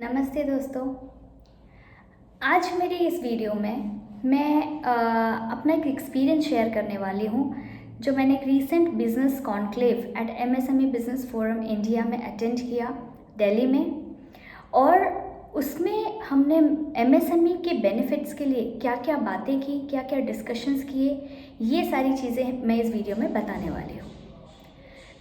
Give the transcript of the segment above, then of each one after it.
नमस्ते दोस्तों। आज मेरी इस वीडियो में मैं अपना एक एक्सपीरियंस शेयर करने वाली हूँ जो मैंने एक recent business conclave at MSME business forum India में अटेंड किया दिल्ली में। और उसमें हमने एमएसएमई के बेनिफिट्स के लिए क्या क्या बातें की, क्या क्या डिस्कशंस किए, ये सारी चीज़ें मैं इस वीडियो में बताने वाली हूँ।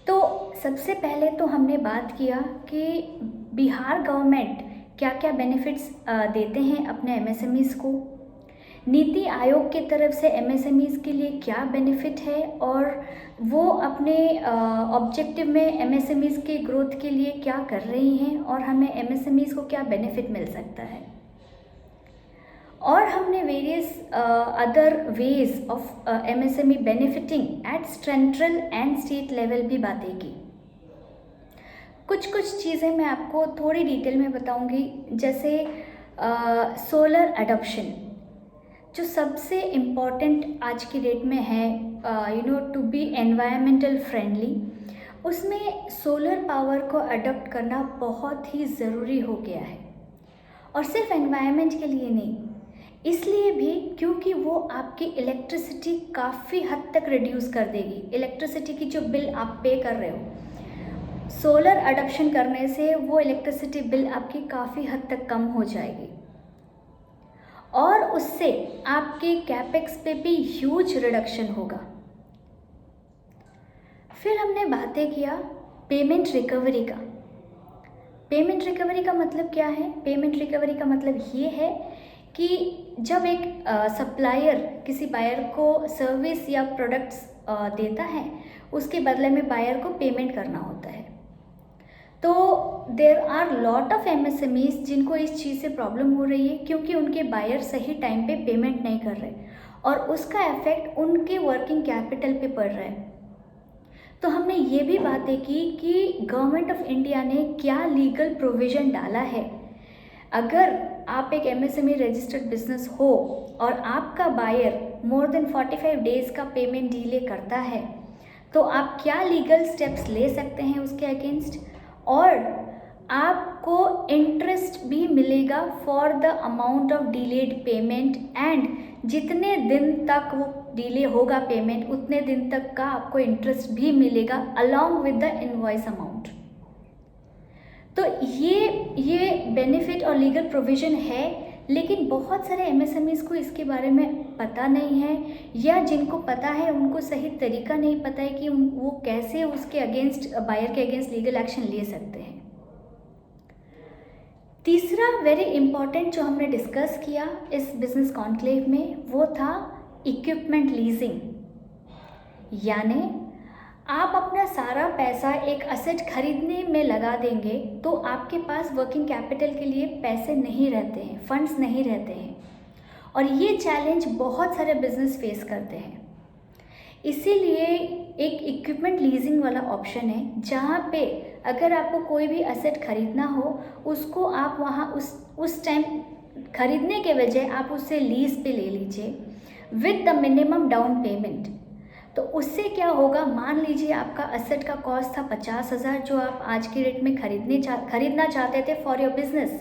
तो सबसे पहले तो हमने बात किया कि बिहार गवर्नमेंट क्या क्या बेनिफिट्स देते हैं अपने एमएसएमईज़ को, नीति आयोग की तरफ से एमएसएमईज़ के लिए क्या बेनिफिट है और वो अपने ऑब्जेक्टिव में एमएसएमईज़ के ग्रोथ के लिए क्या कर रही हैं और हमें एमएसएमईज़ को क्या बेनिफिट मिल सकता है। और हमने various other ways of MSME benefiting at central and state level भी बातें की। कुछ चीज़ें मैं आपको थोड़ी डिटेल में बताऊंगी, जैसे सोलर अडॉप्शन जो सबसे इम्पॉर्टेंट आज की डेट में है, टू बी एनवायरमेंटल फ्रेंडली, उसमें सोलर पावर को अडॉप्ट करना बहुत ही ज़रूरी हो गया है। और सिर्फ एनवायरनमेंट के लिए नहीं, इसलिए भी क्योंकि वो आपकी इलेक्ट्रिसिटी काफ़ी हद तक रिड्यूस कर देगी। इलेक्ट्रिसिटी की जो बिल आप पे कर रहे हो, सोलर अडॉप्शन करने से वो इलेक्ट्रिसिटी बिल आपकी काफ़ी हद तक कम हो जाएगी और उससे आपके कैपेक्स पे भी ह्यूज रिडक्शन होगा। फिर हमने बातें किया पेमेंट रिकवरी का। पेमेंट रिकवरी का मतलब क्या है? पेमेंट रिकवरी का मतलब ये है कि जब एक सप्लायर किसी बायर को सर्विस या प्रोडक्ट्स देता है, उसके बदले में बायर को पेमेंट करना होता है। तो there are lot of MSMEs जिनको इस चीज़ से प्रॉब्लम हो रही है क्योंकि उनके बायर सही टाइम पे पेमेंट नहीं कर रहे और उसका इफेक्ट उनके वर्किंग कैपिटल पे पड़ रहा है। तो हमने ये भी बातें की कि गवर्नमेंट ऑफ इंडिया ने क्या लीगल प्रोविज़न डाला है। अगर आप एक एमएसएमई रजिस्टर्ड बिजनेस हो और आपका बायर मोर देन 45 डेज़ का पेमेंट डिले करता है, तो आप क्या लीगल स्टेप्स ले सकते हैं उसके अगेंस्ट, और आपको इंटरेस्ट भी मिलेगा for the amount of delayed payment, and जितने दिन तक वो डिले होगा पेमेंट, उतने दिन तक का आपको इंटरेस्ट भी मिलेगा along with the invoice amount. तो ये बेनिफिट और लीगल प्रोविज़न है, लेकिन बहुत सारे एमएसएमईज़ को इसके बारे में पता नहीं है, या जिनको पता है उनको सही तरीका नहीं पता है कि वो कैसे उसके अगेंस्ट, बायर के अगेंस्ट लीगल एक्शन ले सकते हैं। तीसरा वेरी इम्पॉर्टेंट जो हमने डिस्कस किया इस बिजनेस कॉन्क्लेव में, वो था इक्विपमेंट लीजिंग। यानी आप अपना सारा पैसा एक असेट खरीदने में लगा देंगे तो आपके पास वर्किंग कैपिटल के लिए पैसे नहीं रहते हैं, फंड्स नहीं रहते हैं, और ये चैलेंज बहुत सारे बिजनेस फेस करते हैं। इसीलिए एक इक्विपमेंट लीजिंग वाला ऑप्शन है, जहाँ पे अगर आपको कोई भी असेट खरीदना हो, उसको आप वहाँ उस टाइम खरीदने के बजाय आप उससे लीज पे ले लीजिए with the minimum down payment. तो उससे क्या होगा, मान लीजिए आपका असेट का कॉस्ट था 50,000 जो आप आज की डेट में खरीदना चाहते थे फॉर योर बिजनेस,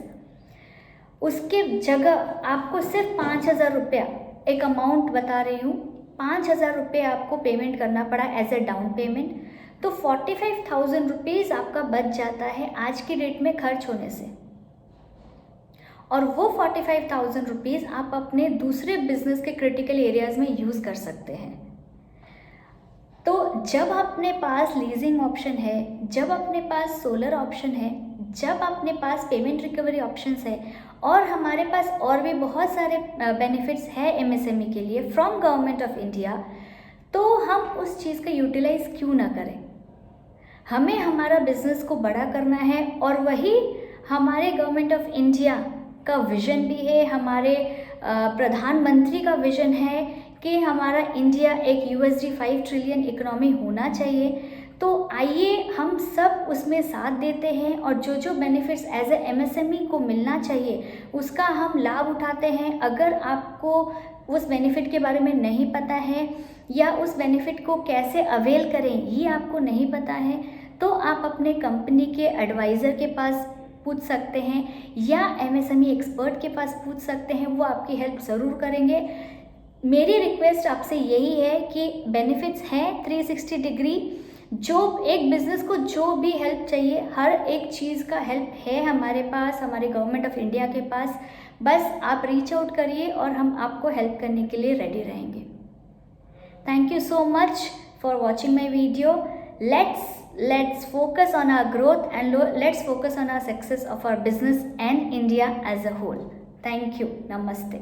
उसके जगह आपको सिर्फ 5,000 रुपया, एक अमाउंट बता रही हूँ, 5,000 रुपये आपको पेमेंट करना पड़ा एज ए डाउन पेमेंट। तो 45,000 रुपीज़ आपका बच जाता है आज की डेट में खर्च होने से, और वो 45,000 रुपीज़ आप अपने दूसरे बिजनेस के क्रिटिकल एरियाज़ में यूज़ कर सकते हैं। तो जब अपने पास लीजिंग ऑप्शन है, जब अपने पास सोलर ऑप्शन है, जब अपने पास पेमेंट रिकवरी ऑप्शंस है, और हमारे पास और भी बहुत सारे बेनिफिट्स है एमएसएमई के लिए फ्रॉम गवर्नमेंट ऑफ इंडिया, तो हम उस चीज़ का यूटिलाइज क्यों ना करें। हमें हमारा बिजनेस को बड़ा करना है, और वही हमारे गवर्नमेंट ऑफ इंडिया का विज़न भी है, हमारे प्रधानमंत्री का विज़न है कि हमारा इंडिया एक $5 ट्रिलियन इकोनॉमी होना चाहिए। तो आइए हम सब उसमें साथ देते हैं, और जो जो बेनिफिट्स एज ए एमएसएमई को मिलना चाहिए उसका हम लाभ उठाते हैं। अगर आपको उस बेनिफिट के बारे में नहीं पता है, या उस बेनिफिट को कैसे अवेल करें ये आपको नहीं पता है, तो आप अपने कंपनी के एडवाइज़र के पास पूछ सकते हैं या एमएसएमई एक्सपर्ट के पास पूछ सकते हैं, वो आपकी हेल्प ज़रूर करेंगे। मेरी रिक्वेस्ट आपसे यही है कि बेनिफिट्स हैं 360 डिग्री। जो एक बिज़नेस को जो भी हेल्प चाहिए, हर एक चीज़ का हेल्प है हमारे पास, हमारे गवर्नमेंट ऑफ इंडिया के पास। बस आप रीच आउट करिए और हम आपको हेल्प करने के लिए रेडी रहेंगे। Thank you so much for watching my video. Let's focus on our growth and let's focus on our success of our business and India as a whole. Thank you. Namaste.